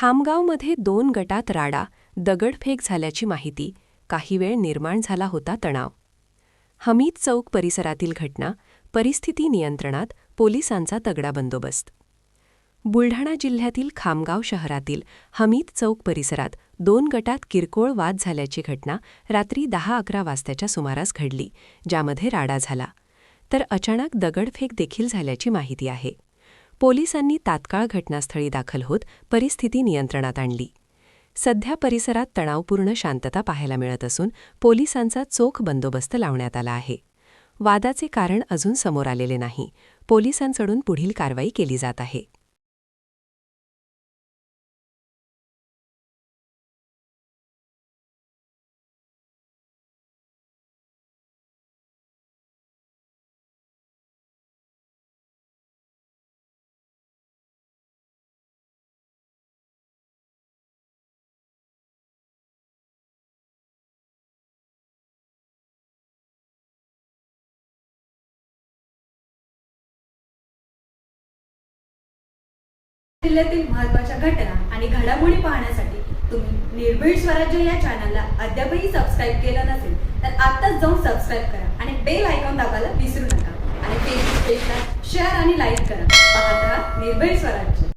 खामगावमध्ये 2 गटात राडा, दगडफेक झाल्याची माहिती. काही वेळ निर्माण झाला होता तणाव. हमीद चौक परिसरातील घटना, परिस्थिती नियंत्रणात, पोलिसांचा तगडा बंदोबस्त. बुलढाणा जिल्ह्यातील खामगाव शहरातील हमीद चौक परिसरात 2 गटात किरकोळ वाद झाल्याची घटना रात्री 10-11 वाजताच्या सुमारास घडली, ज्यामध्ये राडा झाला. तर अचानक दगडफेक देखील झाल्याची माहिती आहे. पोलिसांनी तात्काळ घटनास्थळी दाखल होत परिस्थिती नियंत्रणात आणली. सध्या परिसरात तणावपूर्ण शांतता पाहायला मिळत असून पोलिसांचा चोख बंदोबस्त लावण्यात आला आहे. वादाचे कारण अजून समोर आलेले नाही. पोलिसांकडून पुढील कारवाई केली जात आहे. जिल्ह्यातील महत्त्वाच्या घटना आणि घडामोडी पाहण्यासाठी तुम्ही निर्भीड स्वराज्य या चॅनलला अद्यापही सबस्क्राईब केलं नसेल तर आत्ताच जाऊन सबस्क्राईब करा आणि बेल आयकॉन दाबायला विसरू नका. आणि फेसबुक पेजला शेअर आणि लाईक करा. पाहत राहा निर्भीड स्वराज्य.